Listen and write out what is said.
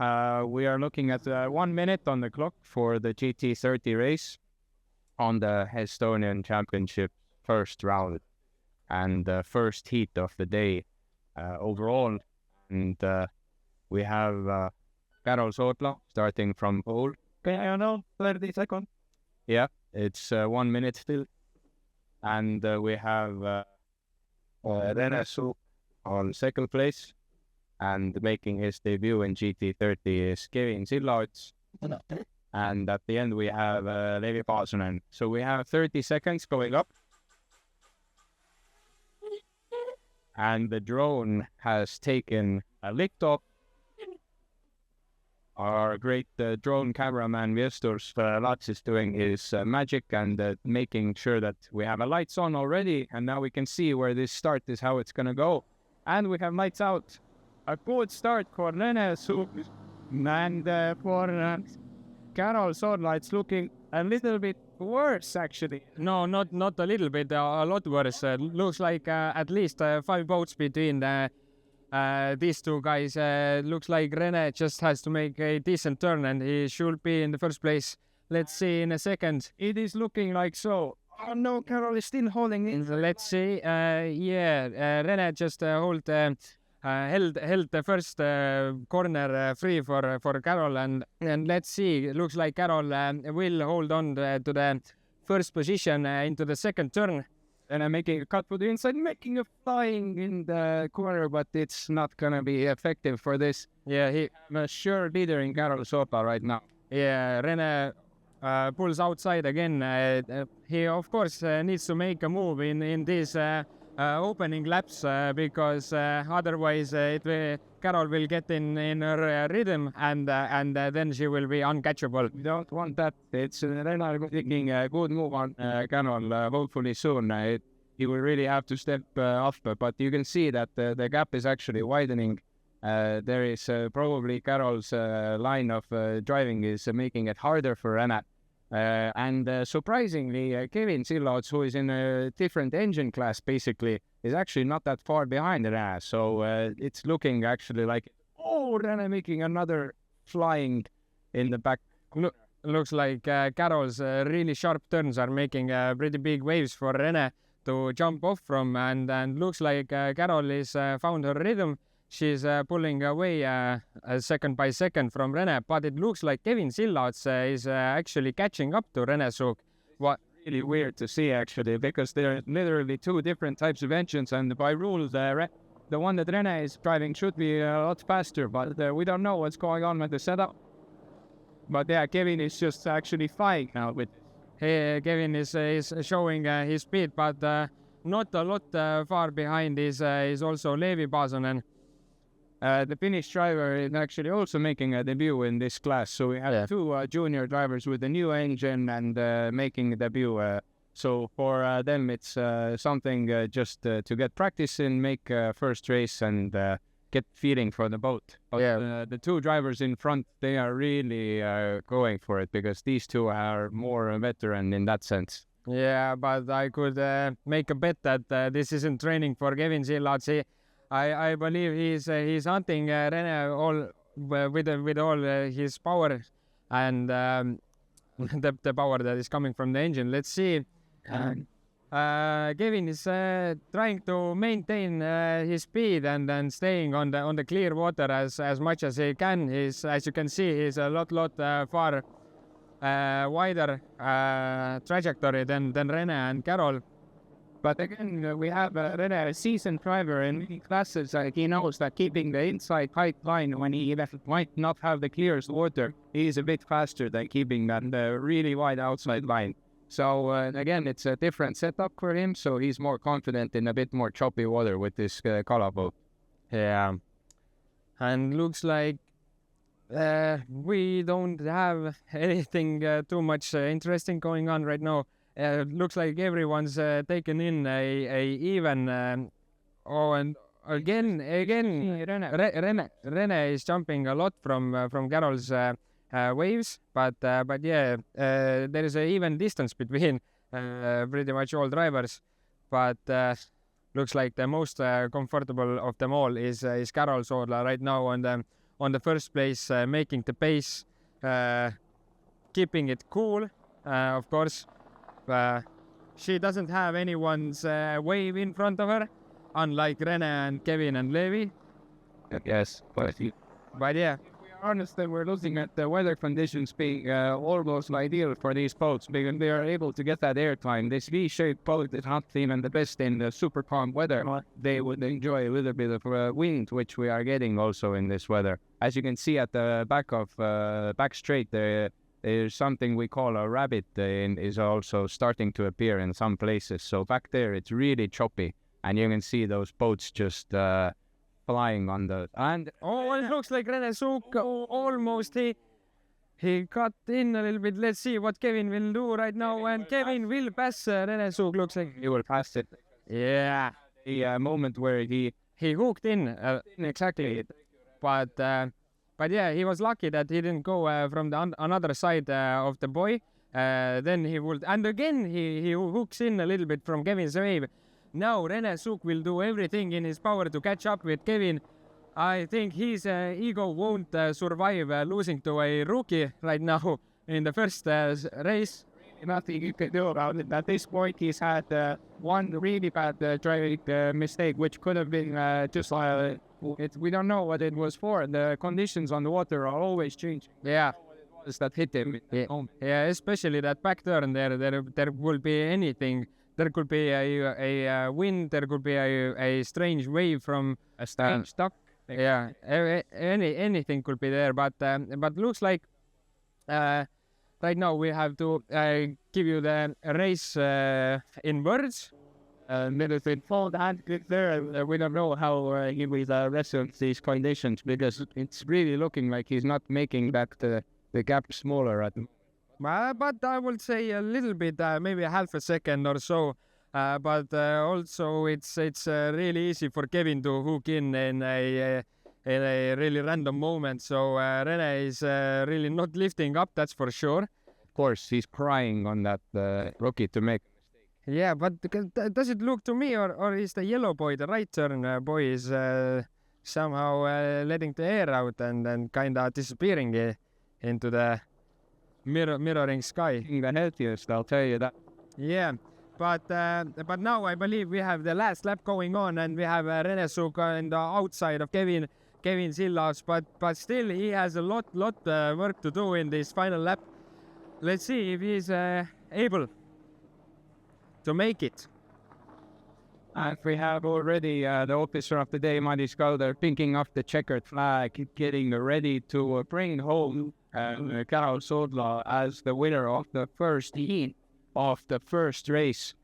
we are looking at 1 minute on the clock for the GT30 race on the Estonian Championship first round and the first heat of the day overall. And we have Carol Sootla starting from pole. 30 seconds. Yeah, it's 1 minute still. And we have Rene Suuk on second place. And making his debut in GT30 is Kevin Sillaots. And at the end we have Leevi Paasonen. So we have 30 seconds going up. And the drone has taken a lift off. Our great drone cameraman Viesturs Lats is doing his magic and making sure that we have lights on already. And now we can see where this start is, how it's going to go. And we have lights out. A good start for Rene Suuk. And for Carol Sootla, it's looking a little bit worse, actually. No, not a little bit, a lot worse. Looks like at least 5 boats between these two guys. Looks like Rene just has to make a decent turn and he should be in the first place. Let's see in a second. It is looking like so. Oh no, Carol is still holding it. Let's see. Rene just held the first corner free for Carol, and let's see. It looks like Carol will hold on to the first position into the second turn. And I'm making a cut for the inside, making a flying in the corner, but it's not gonna be effective for this. Yeah, I'm a sure leader in Carol Sootla right now. Yeah, Rene pulls outside again. He of course needs to make a move in these opening laps because otherwise Carol will get in her rhythm and then she will be uncatchable. We don't want that. It's Rene taking a good move on Carol hopefully soon. He will really have to step up, but you can see that the gap is actually widening. There is probably Carol's line of driving is making it harder for Rene. And surprisingly, Kevin Sillaots, who is in a different engine class, basically, is actually not that far behind Rene. So it's looking actually like, Rene making another flying in the back. Looks like Carol's really sharp turns are making pretty big waves for Rene to jump off from. And looks like Carol is found her rhythm. She's pulling away second by second from Rene, but it looks like Kevin Sillaots is actually catching up to Rene Suuk. What really weird to see, actually, because there are literally 2 different types of engines, and by rules, the one that Rene is driving should be a lot faster, but we don't know what's going on with the setup. But yeah, Kevin is just actually flying now with this. Kevin is showing his speed, but not a lot far behind is also Leevi Paasonen. The Finnish driver is actually also making a debut in this class. So we have 2 junior drivers with a new engine and making a debut. So for them, it's something just to get practice and make first race and get feeling for the boat. But, the 2 drivers in front, they are really going for it because these 2 are more veteran in that sense. Yeah, but I could make a bet that this isn't training for Kevin Sillaots. I believe he's hunting Rene all with all his power and the power that is coming from the engine. Let's see. Kevin is trying to maintain his speed and staying on the clear water as much as he can. As you can see, he's a lot far wider trajectory than Rene and Carol. But again, we have Rene, a seasoned driver in many classes. He knows that keeping the inside tight line when he might not have the clearest water, he is a bit faster than keeping that really wide outside line. So again, it's a different setup for him. So he's more confident in a bit more choppy water with this color boat. Yeah, and looks like we don't have anything too much interesting going on right now. Looks like everyone's taken in a even. And again, Rene is jumping a lot from Carol's waves, but yeah, there is an even distance between pretty much all drivers. But looks like the most comfortable of them all is Carol Sootla right now on the first place, making the pace, keeping it cool, of course. She doesn't have anyone's wave in front of her, unlike Rene and Kevin and Levi. Yes, but yeah, honestly, we're looking at the weather conditions being almost ideal for these boats because they are able to get that airtime. This V-shaped boat is not even the best in the super calm weather. They would enjoy a little bit of wind, which we are getting also in this weather. As you can see at the back of back straight, there's something we call a rabbit is also starting to appear in some places. So back there, it's really choppy, and you can see those boats just flying on the and it looks like Rene Suk almost he got in a little bit. Let's see what Kevin will do right now, and Kevin will pass Rene Suk. Looks like he will pass it. Yeah, The moment where he hooked in exactly, but yeah, he was lucky that he didn't go from the another side of the buoy. Then he would, and again he hooks in a little bit from Kevin's wave. Now Rene Suk will do everything in his power to catch up with Kevin. I think his ego won't survive losing to a rookie right now in the first race. Nothing you can do about it. At this point, he's had one really bad driving mistake, which could have been just we don't know what it was for. The conditions on the water are always changing. Yeah. What that hit him? Yeah, especially that back turn there will be anything. There could be a wind, there could be a strange wave from a stand stuck. Yeah, anything could be there, but looks like right now we have to give you the race in words. Military fault and there. We don't know how he will wrestle these conditions because it's really looking like he's not making that the gap smaller at the moment. But I would say a little bit, maybe a half a second or so. But also it's really easy for Kevin to hook in a really random moment. So Rene is really not lifting up, that's for sure. Of course, he's crying on that rookie to make a mistake. Yeah, but does it look to me, or is the yellow boy, the right turn boy, is somehow letting the air out and kind of disappearing into the mirroring sky? The healthiest, I'll tell you that. Yeah, but now I believe we have the last lap going on, and we have Rene Suk on the outside of Kevin Sillas, but still he has a lot work to do in this final lap. Let's see if he's able to make it. And we have already the officer of the day, Matti Skalder, pinking up the checkered flag, getting ready to bring home Karol Soodla as the winner of the first heat of the first race